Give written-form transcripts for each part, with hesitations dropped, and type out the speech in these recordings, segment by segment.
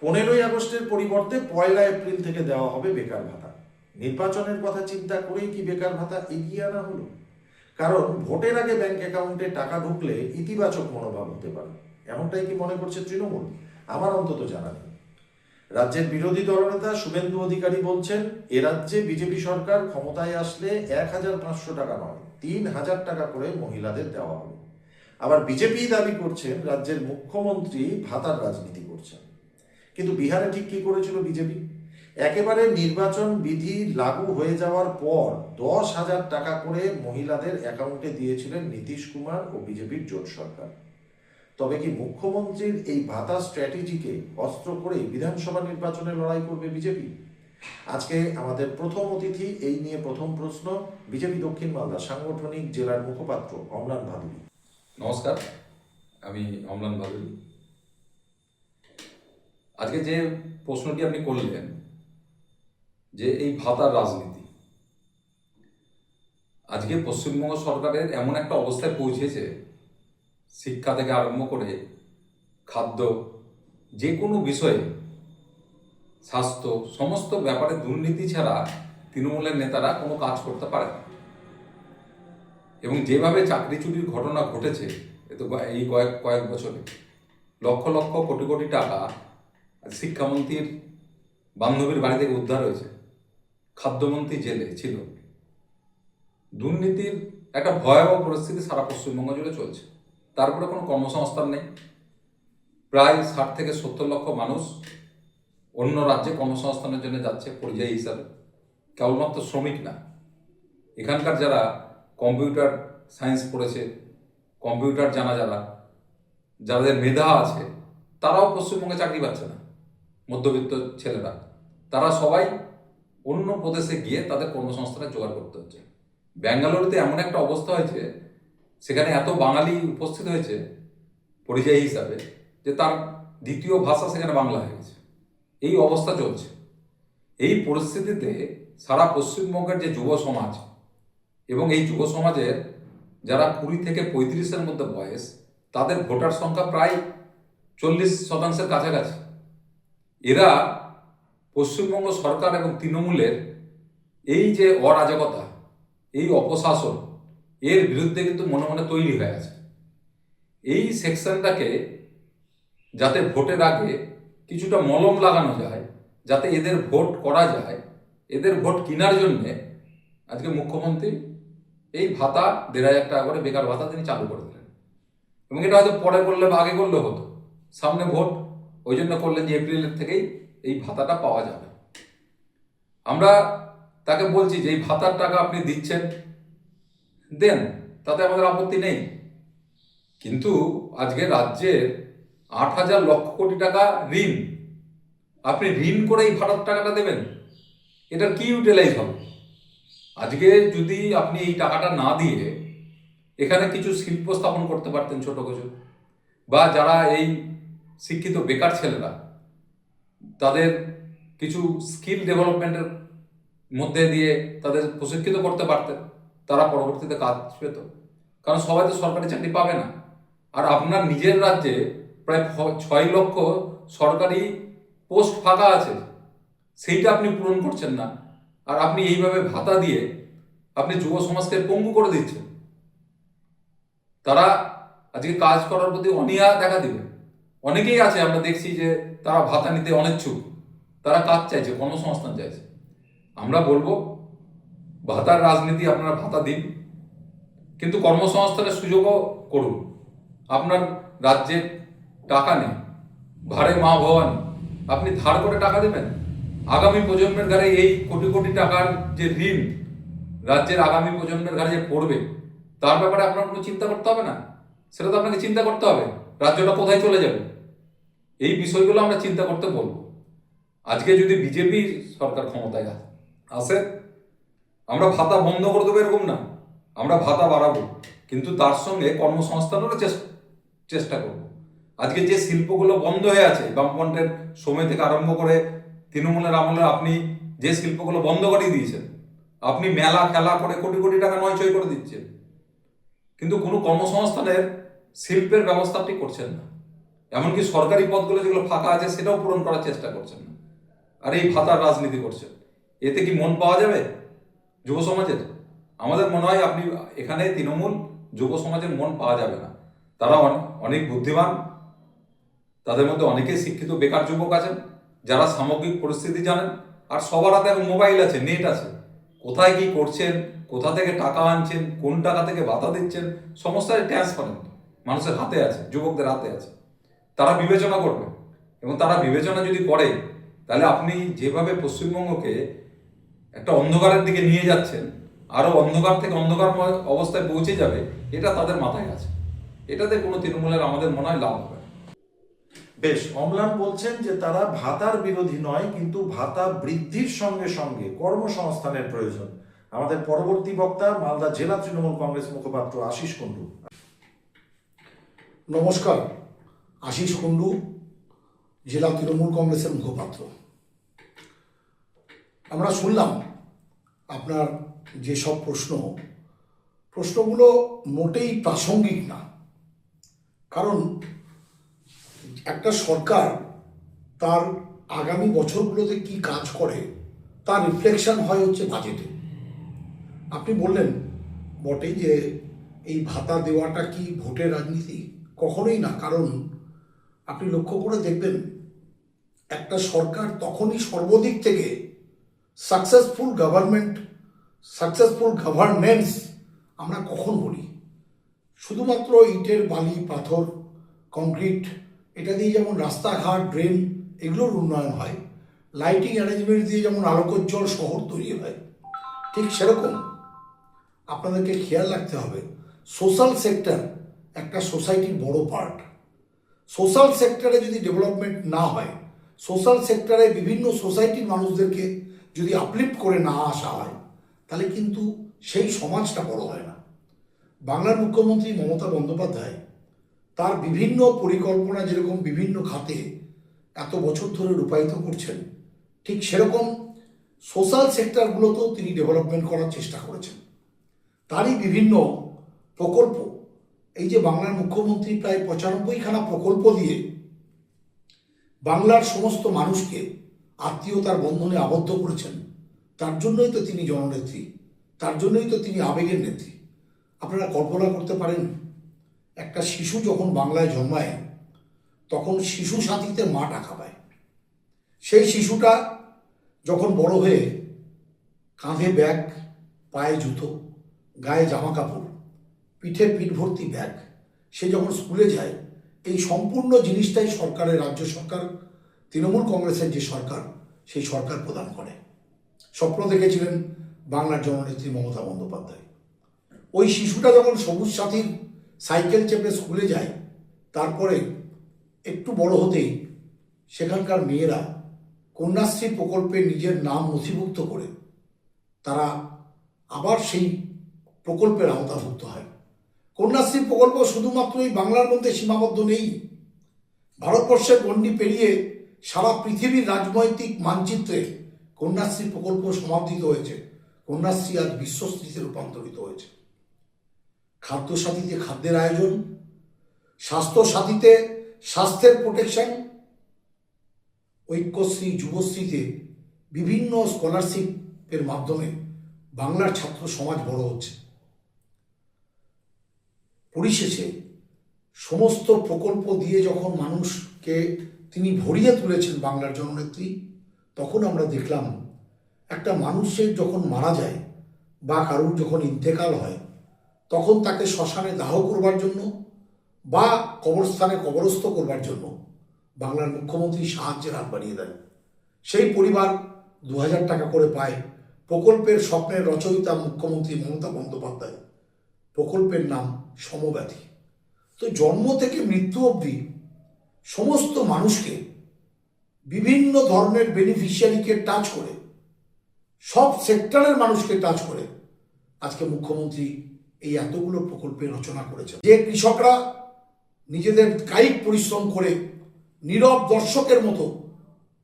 15ই আগস্টের পরিবর্তে 1 এপ্রিল থেকে দেওয়া হবে বেকার ভাতা। নির্বাচনের কথা চিন্তা করেই কি বেকার ভাতা এগিয়ে আনা হলো? কারণ ভোটের আগে ব্যাংক অ্যাকাউন্টে টাকা ঢুকলে ইতিবাচক মনোভাব হতে পারে, এমনটাই কি মনে করছে তৃণমূল? আমার অন্তত জানা নেই। রাজ্যের বিরোধী দলনেতা শুভেন্দু অধিকারী বলছেন, এ রাজ্যে বিজেপি সরকার ক্ষমতায় আসলে 1,500 টাকা নয়, 3,000 টাকা করে মহিলাদের দেওয়া হবে। আবার বিজেপি দাবি করছেন রাজ্যের মুখ্যমন্ত্রী ভাতার রাজনীতি করছেন। কিন্তু বিহারে ঠিক কি করেছিল বিজেপি? একেবারে নির্বাচন বিধি লাগু হয়ে যাওয়ার পর 10,000 টাকা করে মহিলাদের অ্যাকাউন্টে দিয়েছিলেন নীতিশ কুমার ও বিজেপির জোট সরকার। তবে কি মুখ্যমন্ত্রীর এই ভাতা স্ট্র্যাটেজিকে অস্ত্র করে বিধানসভা নির্বাচনে লড়াই করবে বিজেপি? আজকে আমাদের প্রথম অতিথি, এই নিয়ে প্রথম প্রশ্ন বিজেপি দক্ষিণ মালদা সাংগঠনিক জেলার মুখপাত্র অম্লান ভাদুরী। নমস্কার, আমি অম্লান ভাদুরী। আজকে যে প্রশ্নটি আপনি করলেন যে এই ভাতার রাজনীতি, আজকে পশ্চিমবঙ্গ সরকারের এমন একটা অবস্থায় পৌঁছেছে, শিক্ষা থেকে আরম্ভ করে খাদ্য, যে কোনো বিষয়ে, স্বাস্থ্য, সমস্ত ব্যাপারে দুর্নীতি ছাড়া তৃণমূলের নেতারা কোনো কাজ করতে পারে না। এবং যেভাবে চাকরি চুরির ঘটনা ঘটেছে, তো এই কয়েক বছরে লক্ষ লক্ষ কোটি কোটি টাকা শিক্ষামন্ত্রীর বান্ধবীর বাড়ি থেকে উদ্ধার হয়েছে, খাদ্যমন্ত্রী জেলে ছিল। দুর্নীতির একটা ভয়াবহ পরিস্থিতি সারা পশ্চিমবঙ্গ জুড়ে চলছে। তারপরে কোনো কর্মসংস্থান নেই। প্রায় 60 থেকে 70 লক্ষ মানুষ অন্য রাজ্যে কর্মসংস্থানের জন্য যাচ্ছে পরিযায়ী হিসাবে। কেবলমাত্র শ্রমিক না, এখানকার যারা কম্পিউটার সায়েন্স পড়েছে, কম্পিউটার জানা যাদের মেধা আছে, তারাও পশ্চিমবঙ্গে চাকরি পাচ্ছে না। মধ্যবিত্ত ছেলেরা, তারা সবাই অন্য প্রদেশে গিয়ে তাদের কর্মসংস্থানে জোগাড় করতে হচ্ছে। ব্যাঙ্গালোরতে এমন একটা অবস্থা হয়েছে, সেখানে এত বাঙালি উপস্থিত হয়েছে পরিযায়ী হিসাবে, যে তার দ্বিতীয় ভাষা সেখানে বাংলা হয়ে গেছে। এই অবস্থা চলছে। এই পরিস্থিতিতে সারা পশ্চিমবঙ্গের যে যুব সমাজ, এবং এই যুব সমাজের যারা 20 থেকে 35-এর মধ্যে বয়স, তাদের ভোটার সংখ্যা প্রায় 40% কাছাকাছি। এরা পশ্চিমবঙ্গ সরকার এবং তৃণমূলের এই যে অরাজকতা, এই অপশাসন, এর বিরুদ্ধে কিন্তু মনে মনে তৈরি হয়ে আছে। এই সেকশনটাকে যাতে ভোটের আগে কিছুটা মলম লাগানো যায়, যাতে এদের ভোট করা যায়, এদের ভোট কেনার জন্যে আজকে মুখ্যমন্ত্রী এই ভাতা 1,500 টাকা করে বেকার ভাতা তিনি চালু করে দিলেন। এবং এটা হয়তো পরে করলে বা আগে করলে হতো, সামনে ভোট, ওই জন্য করলেন যে এপ্রিলের থেকেই এই ভাতাটা পাওয়া যাবে। আমরা তাকে বলছি যে এই ভাতার টাকা আপনি দিচ্ছেন, দেন, তাতে আমাদের আপত্তি নেই। কিন্তু আজকে রাজ্যের 8,000 লক্ষ কোটি টাকা ঋণ, আপনি ঋণ করে এই ভাতার টাকাটা দেবেন, এটার কি ইউটিলাইজ হবে? আজকে যদি আপনি এই টাকাটা না দিয়ে এখানে কিছু শিল্প স্থাপন করতে পারতেন ছোট কিছু, বা যারা এই শিক্ষিত বেকার ছেলেরা, তাদের কিছু স্কিল ডেভেলপমেন্টের মধ্যে দিয়ে তাদের প্রশিক্ষিত করতে পারতেন, তারা পরবর্তীতে কাজ পেত। কারণ সবাই তো সরকারি চাকরি পাবে না। আর আপনার নিজের রাজ্যে প্রায় 6 লক্ষ সরকারি পোস্ট ফাঁকা আছে, সেইটা আপনি পূরণ করছেন না। আর আপনি এইভাবে ভাতা দিয়ে আপনি যুব সমাজকে পঙ্গু করে দিচ্ছেন। তারা আজকে কাজ করার প্রতি অনীহা দেখা দিবে। অনেকেই আছে, আমরা দেখছি যে তারা ভাতা নিতে অনিচ্ছুক, তারা কাজ চাইছে, কর্মসংস্থান চাইছে। আমরা বলবো, ভাতার রাজনীতি আপনারা ভাতা দিন, কিন্তু কর্মসংস্থানের সুযোগও করুন। আপনার রাজ্যে টাকা নেই, ভাড়ে মা ভবানী, আপনি ধার করে টাকা দেবেন? আগামী প্রজন্মের ঘাড়ে এই কোটি কোটি টাকার যে ঋণ রাজ্যের আগামী প্রজন্মের ঘাড়ে যে পড়বে, তার ব্যাপারে আপনার কোনো চিন্তা করতে হবে না? সেটা তো আপনাকে চিন্তা করতে হবে, রাজ্যটা কোথায় চলে যাবে। এই বিষয়গুলো আমরা চিন্তা করতে বলবো। আজকে যদি বিজেপি সরকার ক্ষমতায় আসে, আমরা ভাতা বন্ধ করে দেবো এরকম না, আমরা ভাতা বাড়াবো, কিন্তু তার সঙ্গে কর্মসংস্থানেরও চেষ্টা করব। আজকে যে শিল্পগুলো বন্ধ হয়ে আছে, বামফ্রন্টের সময় থেকে আরম্ভ করে তৃণমূলের আমলে আপনি যে শিল্পগুলো বন্ধ করে দিয়েছেন, আপনি মেলা খেলা করে কোটি কোটি টাকা নয়ছয় করে দিচ্ছেন, কিন্তু কোনো কর্মসংস্থানের শিল্পের ব্যবস্থা আপনি করছেন না। এমনকি সরকারি পদগুলো যেগুলো ফাঁকা আছে সেটাও পূরণ করার চেষ্টা করছেন না, আর এই ভাতার রাজনীতি করছেন। এতে কি মন পাওয়া যাবে যুব সমাজের? আমাদের মনে হয় আপনি এখানে তৃণমূল যুব সমাজের মন পাওয়া যাবে না। তারা অনেক বুদ্ধিমান, তাদের মধ্যে অনেকেই শিক্ষিত বেকার যুবক আছেন যারা সামগ্রিক পরিস্থিতি জানেন, আর সবার হাতে এখন মোবাইল আছে, নেট আছে। কোথায় কি করছেন, কোথা থেকে টাকা আনছেন, কোন টাকা থেকে ভাতা দিচ্ছেন, সমস্ত ট্রান্সপারেন্ট মানুষের হাতে আছে, যুবকদের হাতে আছে। তারা বিবেচনা করবে, এবং তারা বিবেচনা যদি করে, তাহলে আপনি যেভাবে পশ্চিমবঙ্গকে একটা অন্ধকারের দিকে নিয়ে যাচ্ছেন, আরো অন্ধকার থেকে অন্ধকারময় অবস্থায় পৌঁছে যাবে, এটা তাদের মাথায় আছে। এটাতে কোনো তৃণমূলের আমাদের মনে হয় লাভ হবে না। বেশ, অম্লান বলছেন যে তারা ভাতার বিরোধী নয়, কিন্তু ভাতা বৃদ্ধির সঙ্গে সঙ্গে কর্মসংস্থানের প্রয়োজন। আমাদের পরবর্তী বক্তা মালদা জেলা তৃণমূল কংগ্রেস মুখপাত্র আশিস কুণ্ডু। নমস্কার, আশিস কুণ্ডু, জেলা তৃণমূল কংগ্রেসের মুখপাত্র। আমরা শুনলাম আপনার যেসব প্রশ্নগুলো মোটেই প্রাসঙ্গিক না। কারণ একটা সরকার তার আগামী বছরগুলোতে কি কাজ করে তার রিফ্লেকশন হয় হচ্ছে বাজেটে। আপনি বললেন বটেই যে এই ভাতা দেওয়াটা কি ভোটের রাজনীতি? কখনোই না। কারণ আপনি লক্ষ্য করে দেখবেন একটা সরকার তখনই সর্বদিক থেকে সাকসেসফুল গভর্নেন্স আমরা কখন বলি? শুধুমাত্র ইটের বালি পাথর কংক্রিট এটা দিয়ে যেমন রাস্তাঘাট ড্রেন এগুলোর উন্নয়ন হয়, লাইটিং অ্যারেঞ্জমেন্ট দিয়ে যেমন আলোকোজ্জ্বল শহর তৈরি হয়, ঠিক সেরকম আপনাদেরকে খেয়াল রাখতে হবে সোশ্যাল সেক্টর একটা সোসাইটির বড় পার্ট। সোশ্যাল সেক্টরে যদি ডেভেলপমেন্ট না হয়, সোশ্যাল সেক্টরে বিভিন্ন সোসাইটির মানুষদেরকে যদি আপলিফ্ট করে না আসা হয়, তাহলে কিন্তু সেই সমাজটা বড় হয় না। বাংলার মুখ্যমন্ত্রী মমতা বন্দ্যোপাধ্যায় তার বিভিন্ন পরিকল্পনা যেরকম বিভিন্ন খাতে এত বছর ধরে রূপায়িত করছেন, ঠিক সেরকম সোশ্যাল সেক্টরগুলোতেও তিনি ডেভেলপমেন্ট করার চেষ্টা করেছেন। তারই বিভিন্ন প্রকল্প, এই যে বাংলার মুখ্যমন্ত্রী প্রায় 95খানা প্রকল্প দিয়ে বাংলার সমস্ত মানুষকে আত্মীয়তার বন্ধনে আবদ্ধ করেছেন, তার জন্যই তো তিনি জননেত্রী, তার জন্যই তো তিনি আবেগের নেত্রী। আপনারা কল্পনা করতে পারেন একটা শিশু যখন বাংলায় জন্মায় তখন শিশু সাথীতে মা টাকা পায়। সেই শিশুটা যখন বড় হয়ে কাঁধে ব্যাগ, পায়ে জুতো, গায়ে জামা কাপড়, পিঠে পিঠ ভর্তি ব্যাগ, সে যখন স্কুলে যায়, এই সম্পূর্ণ জিনিসটাই সরকারের, রাজ্য সরকার, তৃণমূল কংগ্রেসের যে সরকার, সেই সরকার প্রদান করে। স্বপ্ন দেখেছিলেন বাংলার জননেত্রী মমতা বন্দ্যোপাধ্যায়। ওই শিশুটা যখন সবুজ সাথীর সাইকেল চেপে স্কুলে যায়, তারপরে একটু বড় হতেই সেখানকার মেয়েরা কন্যাশ্রী প্রকল্পে নিজের নাম নথিভুক্ত করে তারা আবার সেই প্রকল্পের আওতাভুক্ত হয়। কন্যাশ্রী প্রকল্প শুধুমাত্রই বাংলার মধ্যে সীমাবদ্ধ নেই, ভারতবর্ষের গণ্ডি পেরিয়ে সারা পৃথিবীর রাজনৈতিক মানচিত্রে কন্যাশ্রী প্রকল্প সমাদৃত হয়েছে। কন্যাশ্রী আজ বিশ্বশ্রীতে রূপান্তরিত হয়েছে। খাদ্য সাথীতে খাদ্যের আয়োজন, স্বাস্থ্য সাথীতে স্বাস্থ্যের প্রোটেকশন, ঐক্যশ্রী, যুবশ্রীতে বিভিন্ন স্কলারশিপের মাধ্যমে বাংলার ছাত্র সমাজ বড় হচ্ছে। পরিশেষে সমস্ত প্রকল্প দিয়ে যখন মানুষকে তিনি ভরিয়ে তুলেছেন বাংলার জননেত্রী, তখন আমরা দেখলাম একটা মানুষের যখন মারা যায় বা কারুর যখন ইন্তেকাল হয়, তখন তাকে শ্মশানে দাহ করবার জন্য বা কবরস্থানে কবরস্থ করবার জন্য বাংলার মুখ্যমন্ত্রী সাহায্যের হাত বাড়িয়ে দেন। সেই পরিবার 2000 টাকা করে পায়। প্রকল্পের স্বপ্নের রচয়িতা মুখ্যমন্ত্রী মমতা বন্দ্যোপাধ্যায়। প্রকল্পের নাম সমব্যাধি। তো জন্ম থেকে মৃত্যু অবধি সমস্ত মানুষকে, বিভিন্ন ধরনের বেনিফিশিয়ারিকে টাচ করে, সব সেক্টরের মানুষকে টাচ করে আজকে মুখ্যমন্ত্রী এই এতগুলো প্রকল্পের রচনা করেছেন। যে কৃষকরা নিজেদের কায়িক পরিশ্রম করে নীরব দর্শকের মতো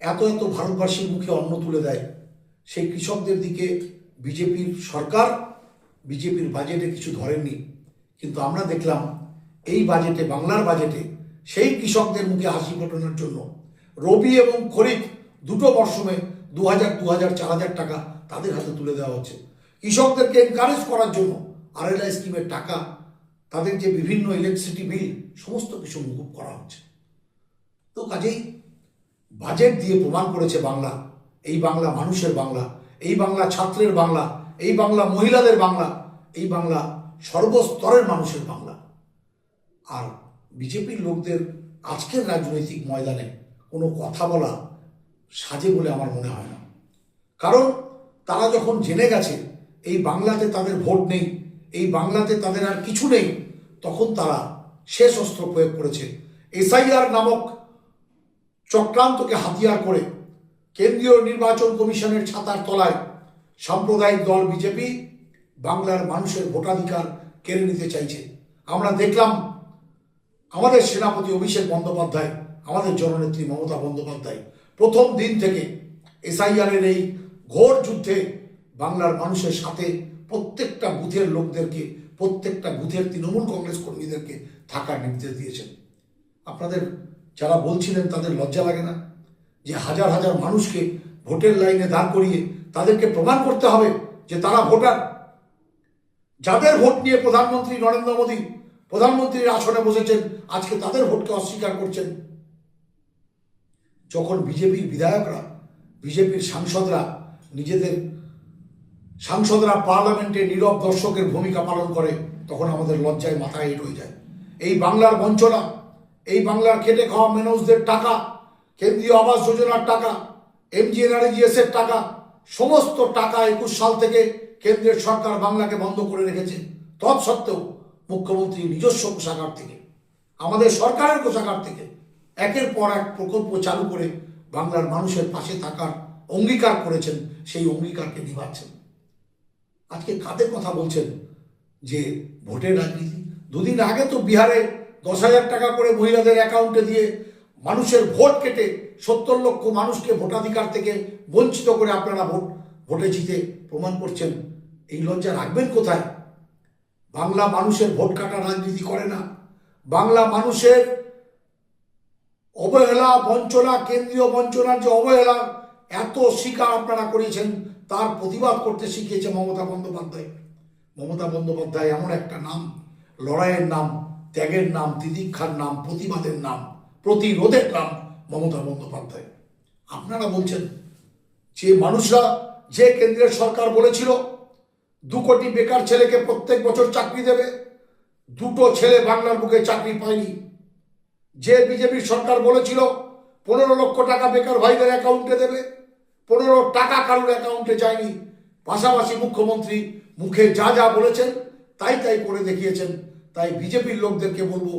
এত এত ভারতবাসীর মুখে অন্ন তুলে দেয়, সেই কৃষকদের দিকে বিজেপির সরকার, বিজেপির বাজেটে কিছু ধরেননি। কিন্তু আমরা দেখলাম এই বাজেটে, বাংলার বাজেটে, সেই কৃষকদের মুখে হাসি ফোটানোর জন্য রবি এবং খরিফ দুটো মরশুমে 2000, 2000, 4000 টাকা তাদের হাতে তুলে দেওয়া হচ্ছে। কৃষকদেরকে এনকারেজ করার জন্য RLI স্কিমের টাকা, তাদের যে বিভিন্ন ইলেকট্রিসিটি বিল, সমস্ত কিছু মুকুব করা হচ্ছে। তো কাজেই বাজেট দিয়ে প্রমাণ করেছে বাংলা, এই বাংলা মানুষের বাংলা, এই বাংলা ছাত্রের বাংলা, এই বাংলা মহিলাদের বাংলা, এই বাংলা সর্বস্তরের মানুষের বাংলা। আর বিজেপির লোকদের আজকের রাজনৈতিক ময়দানে কোনো কথা বলা সাজে বলে আমার মনে হয় না। কারণ তারা যখন জেনে গেছে এই বাংলাতে তাদের ভোট নেই, এই বাংলাতে তাদের আর কিছু নেই, তখন তারা শেষ অস্ত্র প্রয়োগ করেছে। SIR নামক চক্রান্তকে হাতিয়ার করে কেন্দ্রীয় নির্বাচন কমিশনের ছাতার তলায় সাম্প্রদায়িক দল বিজেপি বাংলার মানুষের ভোটাধিকার কেড়ে নিতে চাইছে। আমরা দেখলাম আমাদের সেনাপতি অভিষেক বন্দ্যোপাধ্যায়, আমাদের জননেত্রী মমতা বন্দ্যোপাধ্যায় প্রথম দিন থেকে SIR এর এই ঘোর যুদ্ধে বাংলার মানুষের সাথে প্রত্যেকটা বুথের লোকদেরকে, প্রত্যেকটা বুথের তৃণমূল কংগ্রেস কর্মীদেরকে থাকার নির্দেশ দিয়েছেন। আপনাদের যারা বলছিলেন তাদের লজ্জা লাগে না যে হাজার হাজার মানুষকে ভোটের লাইনে দাঁড় করিয়ে তাদেরকে প্রমাণ করতে হবে যে তারা ভোটার? যাদের ভোট নিয়ে প্রধানমন্ত্রী নরেন্দ্র মোদী প্রধানমন্ত্রীর আসনে বসেছেন, আজকে তাদের ভোটকে অস্বীকার করছেন। যখন বিজেপির বিধায়করা, বিজেপির সাংসদরা পার্লামেন্টে নীরব দর্শকের ভূমিকা পালন করে, তখন আমাদের লজ্জায় মাথায় হেঁট হয়ে যায়। এই বাংলার বঞ্চনা, এই বাংলার খেটে খাওয়া মানুষদের টাকা, কেন্দ্রীয় আবাস যোজনার টাকা, MGNREGS এর টাকা, সমস্ত টাকা 21 সাল থেকে কেন্দ্রের সরকার বাংলাকে বন্ধ করে রেখেছে। তৎসত্ত্বেও মুখ্যমন্ত্রী নিজস্ব কোষাগার থেকে, আমাদের সরকারের কোষাগার থেকে একের পর এক প্রকল্প চালু করে বাংলার মানুষের পাশে থাকার অঙ্গীকার করেছেন, সেই অঙ্গীকারকে নিভাচ্ছেন। আজকে কাদের কথা বলছেন যে ভোটের রাজনীতি? দুদিন আগে তো বিহারে 10,000 টাকা করে মহিলাদের অ্যাকাউন্টে দিয়ে মানুষের ভোট কেটে 70 লক্ষ মানুষকে ভোটাধিকার থেকে বঞ্চিত করে আপনারা ভোটে জিতে প্রমাণ করছেন। এই লজ্জা রাখবেন কোথায়? বাংলা মানুষের ভোট কাটা রাজনীতি করে না। বাংলা মানুষের অবহেলা, বঞ্চনা, কেন্দ্রীয় বঞ্চনার যে অবহেলা এত শিকার আপনারা করেছেন, তার প্রতিবাদ করতে শিখিয়েছে মমতা বন্দ্যোপাধ্যায়। মমতা বন্দ্যোপাধ্যায় এমন একটা নাম, লড়াইয়ের নাম, ত্যাগের নাম, তিতিক্ষার নাম, প্রতিবাদের নাম, প্রতিরোধের নাম মমতা বন্দ্যোপাধ্যায়। আপনারা বলছেন যে মানুষরা, যে কেন্দ্রের সরকার বলেছিল 2 কোটি বেকার ছেলেকে প্রত্যেক বছর চাকরি দেবে, 2টো ছেলে বাংলার বুকে চাকরি পায়নি। যে বিজেপির সরকার বলেছিল 15 লক্ষ টাকা বেকার ভাইদের অ্যাকাউন্টে দেবে, 15 টাকা কারোর অ্যাকাউন্টে যায়নি। পাশাপাশি মুখ্যমন্ত্রী মুখে যা যা বলেছেন তাই করে দেখিয়েছেন। তাই বিজেপির লোকদেরকে বলবো,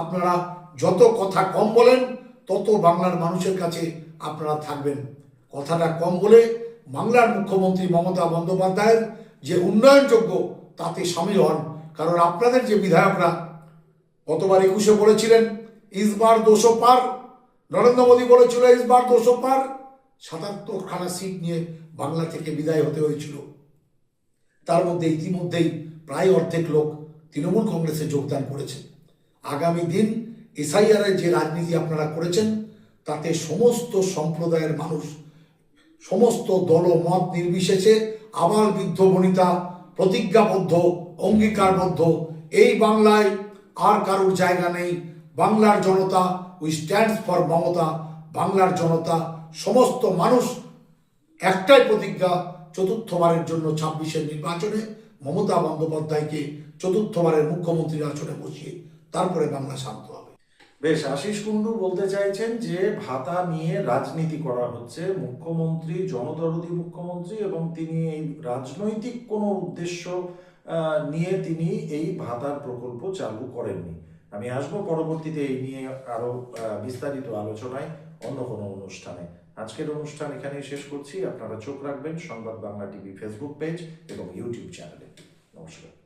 আপনারা যত কথা কম বলেন তত বাংলার মানুষের কাছে আপনারা থাকবেন। কথাটা কম বলে বাংলার মুখ্যমন্ত্রী মমতা বন্দ্যোপাধ্যায়ের যে উন্নয়নযোগ্য তাতে সামিল হন। কারণ আপনাদের যে বিধায়করা গতবার 21-এ বলেছিলেন ইসবার 200 পার, নরেন্দ্র মোদী বলেছিল ইসবার 200 পার, 77খানা সিট নিয়ে বাংলা থেকে বিদায় হতে হয়েছিল। তার মধ্যে ইতিমধ্যেই প্রায় অর্ধেক লোক তৃণমূল কংগ্রেসে যোগদান করেছে। আগামী দিন SIR এর যে রাজনীতি আপনারা করেছেন তাতে সমস্ত সম্প্রদায়ের মানুষ, সমস্ত দল মত নির্বিশেষে, আবাল বৃদ্ধ বনিতা প্রতিজ্ঞাবদ্ধ, অঙ্গীকারবদ্ধ, এই বাংলায় আর কারোর জায়গা নেই। বাংলার জনতা, উই স্ট্যান্ডস ফর মমতা। বাংলার জনতা, সমস্ত মানুষ একটাই প্রতিজ্ঞা, চতুর্থবারের জন্য 26-এর নির্বাচনে মমতা বন্দ্যোপাধ্যায়কে চতুর্থবারের মুখ্যমন্ত্রীর আসনে বসিয়ে তারপরে বাংলা শান্ত হবে। বেশ, আশিস কুন্ডু বলতে চাইছেন যে ভাতা নিয়ে রাজনীতি করা হচ্ছে। মুখ্যমন্ত্রী জনদরদী মুখ্যমন্ত্রী, এবং তিনি এই রাজনৈতিক কোনো উদ্দেশ্য নিয়ে তিনি এই ভাতার প্রকল্প চালু করেননি। আমি আসবো পরবর্তীতে এই নিয়ে আরো বিস্তারিত আলোচনায় অন্য কোনো অনুষ্ঠানে। আজকের অনুষ্ঠান এখানেই শেষ করছি। আপনারা চোখ রাখবেন সংবাদ বাংলা টিভি ফেসবুক পেজ এবং ইউটিউব চ্যানেলে। নমস্কার।